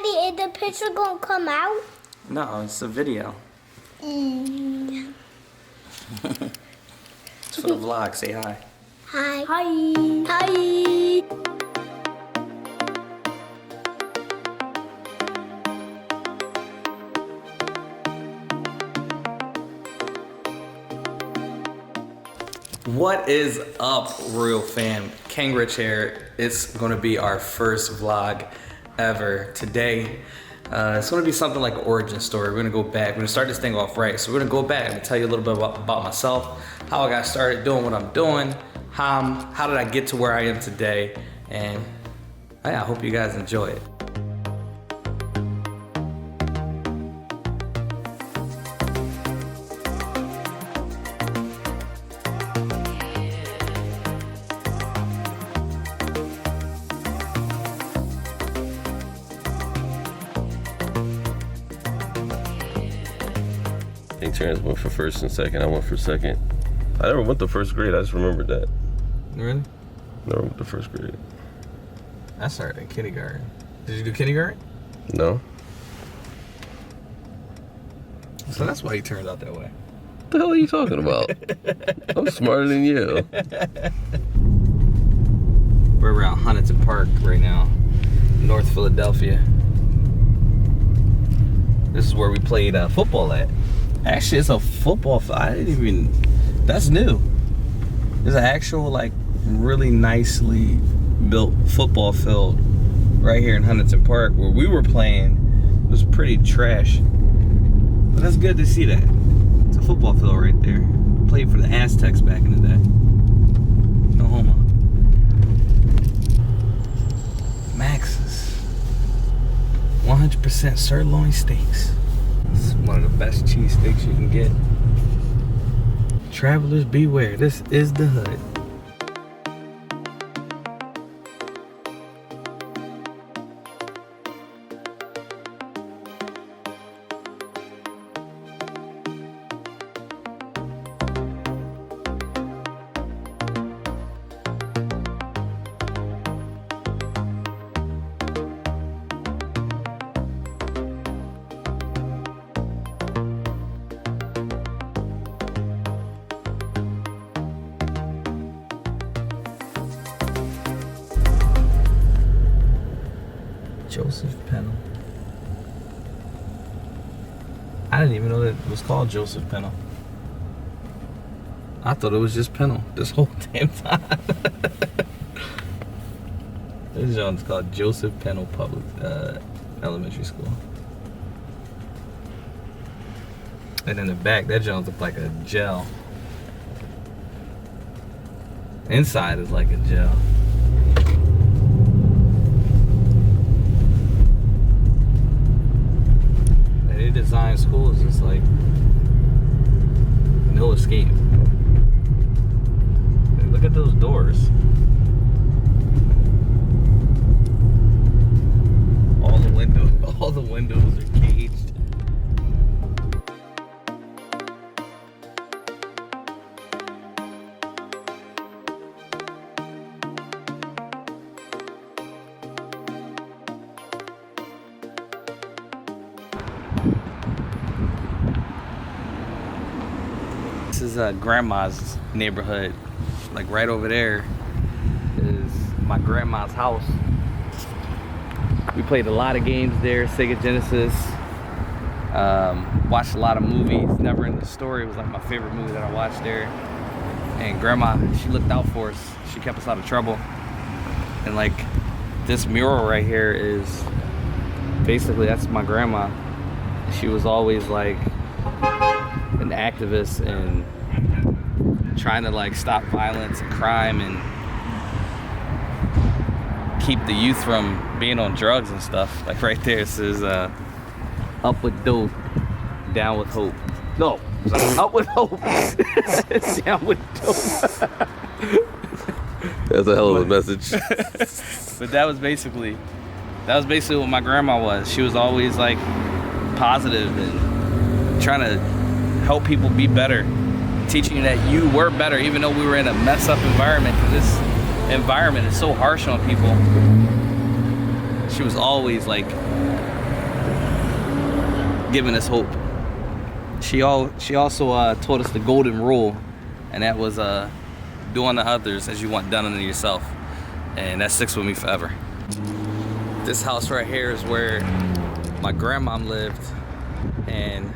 Daddy, is the picture gonna come out? No, it's a video. Mm. It's for the vlog. Say hi. Hi. Hi. Hi. What is up, Royal fam? KingRichard here. It's gonna be our first vlog ever today. It's gonna be something like an origin story. We're gonna go back. We're gonna start this thing off right. So we're gonna go back and tell you a little bit about myself, how I got started doing what I'm doing, how did I get to where I am today, and yeah, I hope you guys enjoy it. Terrence went for first and second. I went for second. I never went to first grade. I just remembered that. Really? Never went to first grade. I started in kindergarten. Did you do kindergarten? No. So that's why he turned out that way. What the hell are you talking about? I'm smarter than you. We're around Huntington Park right now, North Philadelphia. This is where we played football at. Actually, it's a football field. I didn't even, that's new. There's an actual, like, really nicely built football field right here in Huntington Park where we were playing. It was pretty trash. But that's good to see that. It's a football field right there. Played for the Aztecs back in the day. No homo. Max's 100% sirloin steaks. This is one of the best cheesesteaks you can get. Travelers beware, this is the hood. Joseph Pennell. I didn't even know that it was called Joseph Pennell. I thought it was just Pennell this whole damn time. This one's called Joseph Pennell Public Elementary School. And in the back, that joint looked like a gel. Inside is like a gel. They design schools just like no escape. Look at those doors. All the windows are caged. This is grandma's neighborhood. Like right over there is my grandma's house. We played a lot of games there, Sega Genesis. Watched a lot of movies. Never Ending Story was like my favorite movie that I watched there. And grandma, she looked out for us. She kept us out of trouble. And like this mural right here is basically, that's my grandma. She was always like an activist and trying to like stop violence and crime and keep the youth from being on drugs and stuff. Like right there it says up with dope, down with hope. No, up with hope, down with dope. That's a hell of a message. But that was basically what my grandma was. She was always like positive and trying to help people be better, teaching you that you were better even though we were in a mess up environment, because this environment is so harsh on people. She was always like giving us hope. She also taught us the golden rule, and that was do unto others as you want done unto yourself, and that sticks with me forever. This house right here is where my grandmom lived, and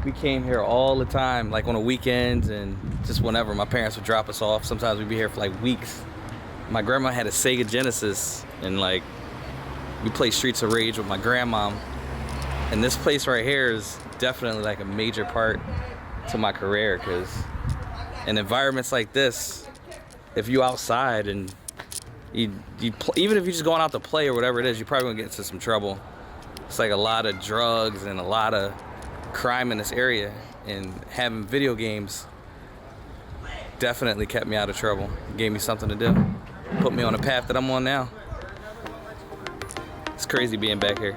we came here all the time, like on the weekends and just whenever. My parents would drop us off. Sometimes we'd be here for like weeks. My grandma had a Sega Genesis, and like we played Streets of Rage with my grandmom. And this place right here is definitely like a major part to my career, because in environments like this, if you outside and even if you're just going out to play or whatever it is, you're probably gonna get into some trouble. It's like a lot of drugs and a lot of crime in this area, and having video games definitely kept me out of trouble. Gave me something to do. Put me on the path that I'm on now. It's crazy being back here.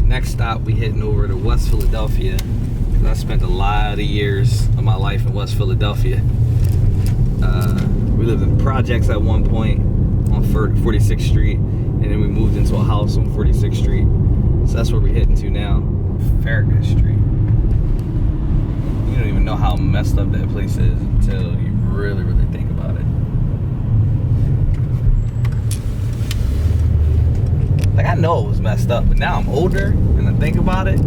Next stop, we heading over to West Philadelphia, because I spent a lot of years of my life in West Philadelphia. We lived in projects at one point on 46th Street, and then we moved into a house on 46th Street. So that's where we're heading to now, Farragut Street. You don't even know how messed up that place is until you really, really think about it. Like, I know it was messed up, but now I'm older and I think about it,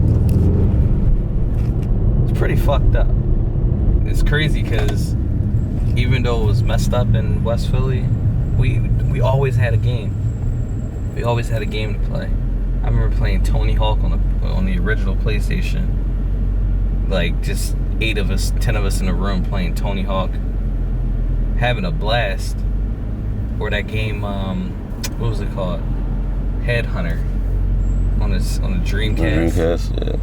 it's pretty fucked up. It's crazy because even though it was messed up in West Philly, we always had a game. We always had a game to play. I remember playing Tony Hawk on the original PlayStation. Like, just 8 of us, 10 of us in a room playing Tony Hawk, having a blast. Or that game, what was it called? Headhunter on a Dreamcast. Dreamcast, yeah.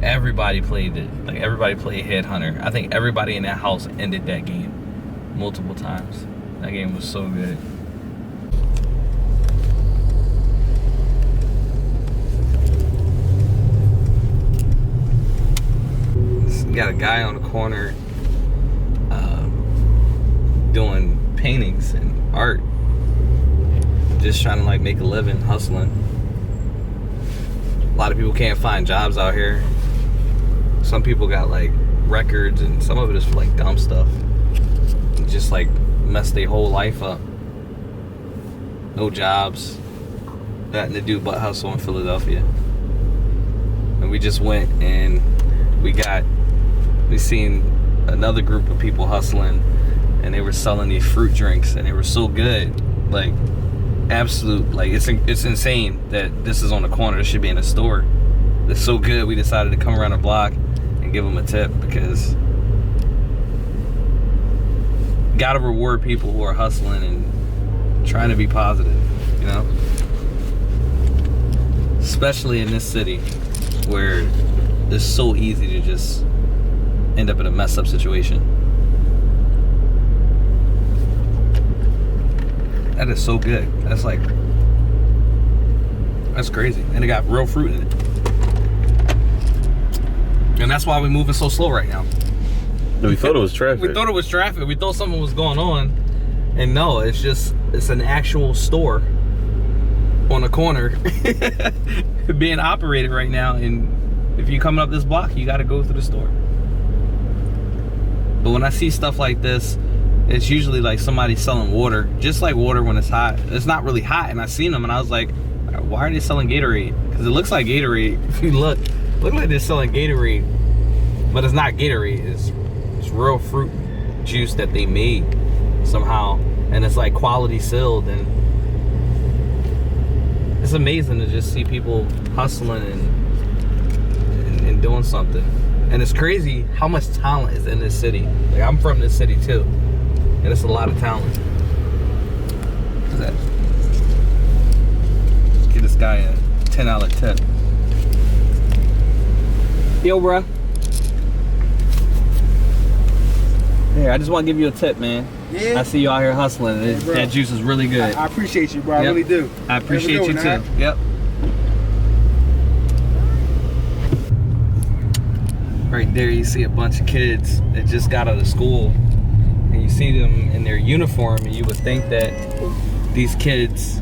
Everybody played it. Like, everybody played Headhunter. I think everybody in that house ended that game multiple times. That game was so good. We got a guy on the corner doing paintings and art. Just trying to like make a living, hustling. A lot of people can't find jobs out here. Some people got like records, and some of it is for like dumb stuff. Just like mess their whole life up. No jobs, nothing to do but hustle in Philadelphia. And we just went and we seen another group of people hustling, and they were selling these fruit drinks, and they were so good. Like, absolute, like, it's insane that this is on the corner. This should be in a store. It's so good, we decided to come around the block and give them a tip, because you gotta reward people who are hustling and trying to be positive, you know? Especially in this city where it's so easy to just end up in a messed up situation. That is so good. That's crazy. And it got real fruit in it. And that's why we're moving so slow right now. We thought it was traffic. We thought it was traffic. We thought something was going on. And no, it's an actual store on a corner being operated right now. And if you're coming up this block, you got to go through the store. But when I see stuff like this, it's usually like somebody selling water, just like water when it's hot. It's not really hot, and I seen them, and I was like, why are they selling Gatorade? Because it looks like Gatorade. If you look like they're selling Gatorade, but it's not Gatorade. It's real fruit juice that they made somehow, and it's like quality sealed, and it's amazing to just see people hustling and doing something. And it's crazy how much talent is in this city. Like, I'm from this city too, and it's a lot of talent. What's that? Let's give this guy a $10 tip. Yo, bruh. Here, I just want to give you a tip, man. Yeah. I see you out here hustling. Yeah, bro. That juice is really good. I appreciate you, bro. I Yep. really do. I appreciate you too. Huh? Yep. Right there, you see a bunch of kids that just got out of school, and you see them in their uniform, and you would think that these kids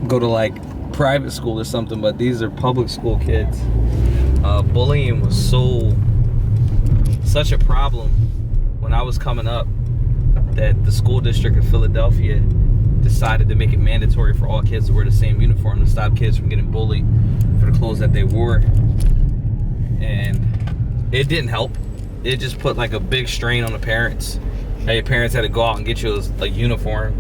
go to like private school or something, but these are public school kids. Bullying was such a problem when I was coming up that the school district of Philadelphia decided to make it mandatory for all kids to wear the same uniform to stop kids from getting bullied for the clothes that they wore. And it didn't help. It just put like a big strain on the parents. Now your parents had to go out and get you a uniform.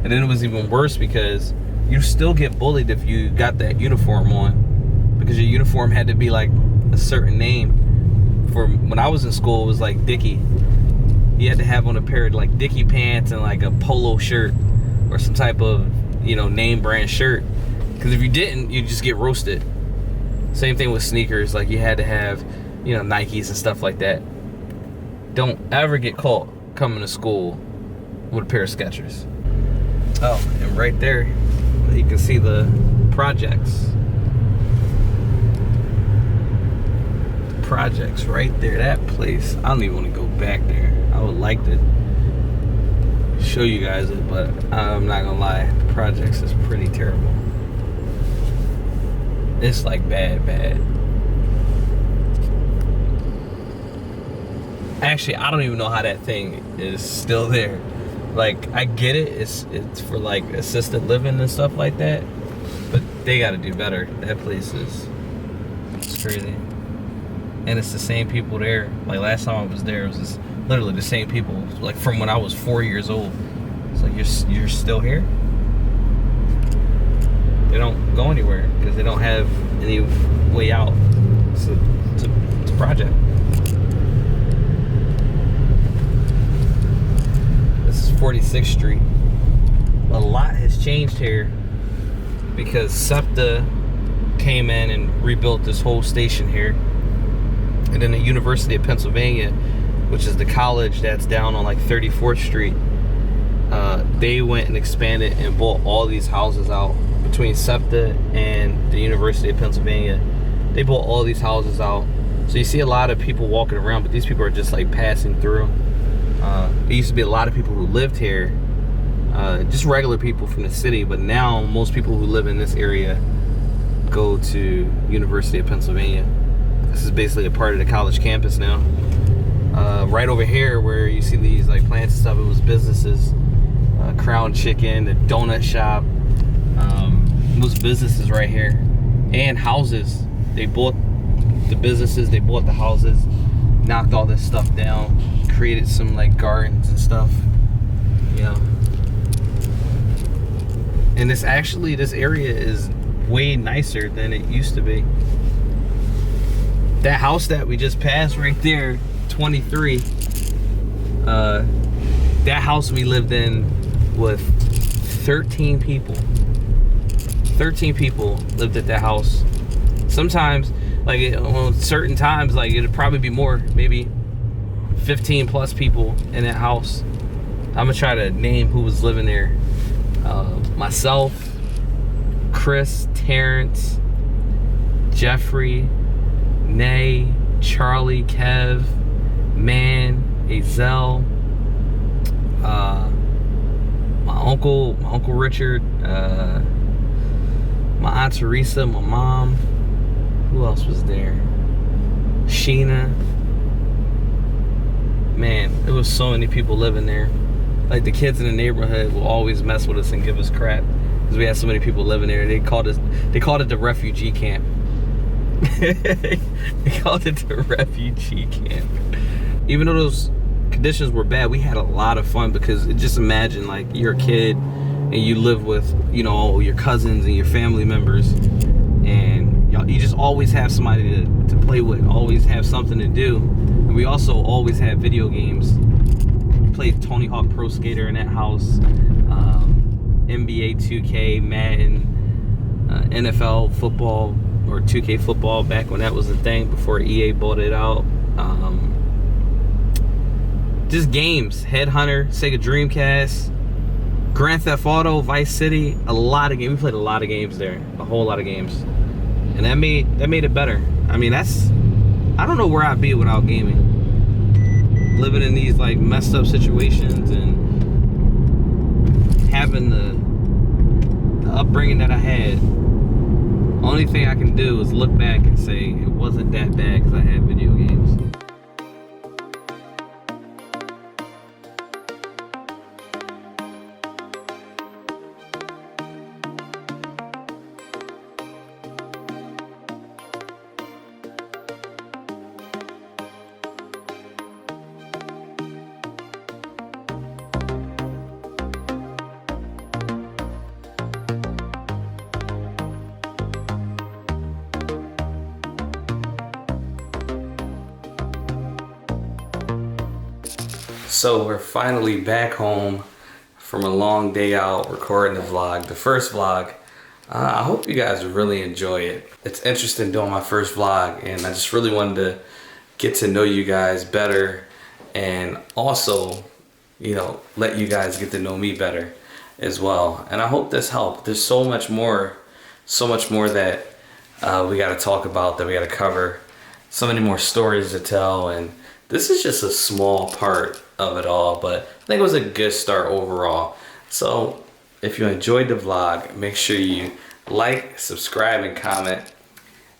And then it was even worse because you still get bullied if you got that uniform on, because your uniform had to be like a certain name. For when I was in school, it was like Dickie. You had to have on a pair of like Dickie pants and like a polo shirt or some type of, you know, name brand shirt. Because if you didn't, you'd just get roasted. Same thing with sneakers. Like you had to have, you know, Nikes and stuff like that. Don't ever get caught coming to school with a pair of Skechers. Oh, and right there, you can see the projects. Projects right there. That place, I don't even want to go back there. I would like to show you guys it, but I'm not gonna lie, the projects is pretty terrible. It's like bad. Actually, I don't even know how that thing is still there. Like, I get it, it's for like assisted living and stuff like that, but they gotta do better. That place is, it's crazy. And it's the same people there. Like last time I was there, it was just literally the same people, like from when I was 4 years old. It's like, you're still here? They don't go anywhere because they don't have any way out. It's a project. This is 46th Street. A lot has changed here because SEPTA came in and rebuilt this whole station here. And then the University of Pennsylvania, which is the college that's down on like 34th Street, they went and expanded and bought all these houses out. Between SEPTA and the University of Pennsylvania, they bought all these houses out. So you see a lot of people walking around, but these people are just like passing through. There used to be a lot of people who lived here, just regular people from the city, but now most people who live in this area go to University of Pennsylvania. This is basically a part of the college campus now. Right over here where you see these like plants and stuff, it was businesses. Crown Chicken, the donut shop. It was businesses right here. And houses. They bought the businesses, they bought the houses, knocked all this stuff down, created some like gardens and stuff. Yeah. And this area is way nicer than it used to be. That house that we just passed right there, 23, that house we lived in with 13 people. 13 people lived at that house. Sometimes, like on certain times, like it'd probably be more, maybe 15 plus people in that house. I'm gonna try to name who was living there. Myself, Chris, Terrence, Jeffrey, Nay, Charlie, Kev, Man, Azel, my uncle Richard, my aunt Teresa, my mom. Who else was there? Sheena. Man, there was so many people living there. Like the kids in the neighborhood will always mess with us and give us crap because we had so many people living there. They called it the refugee camp. They called it the refugee camp. Even though those conditions were bad, we had a lot of fun because just imagine like you're a kid and you live with, you know, your cousins and your family members, and you just always have somebody to play with, always have something to do. And we also always had video games. We played Tony Hawk Pro Skater in that house, NBA 2K, Madden, NFL football or 2K football back when that was a thing before EA bought it out. Just games, Headhunter, Sega Dreamcast, Grand Theft Auto, Vice City, a lot of games. We played a lot of games there, a whole lot of games, and that made it better. I mean, I don't know where I'd be without gaming. Living in these like messed up situations and having the upbringing that I had. Only thing I can do is look back and say it wasn't that bad because I had video games. So we're finally back home from a long day out recording the vlog, the first vlog. I hope you guys really enjoy it. It's interesting doing my first vlog, and I just really wanted to get to know you guys better and also, you know, let you guys get to know me better as well. And I hope this helped. There's so much more that we got to talk about, that we got to cover. So many more stories to tell, and this is just a small part of it all, but I think it was a good start overall. So if you enjoyed the vlog, make sure you like, subscribe, and comment.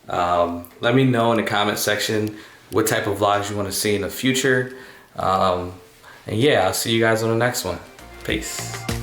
Let me know in the comment section what type of vlogs you want to see in the future. And yeah, I'll see you guys on the next one. Peace.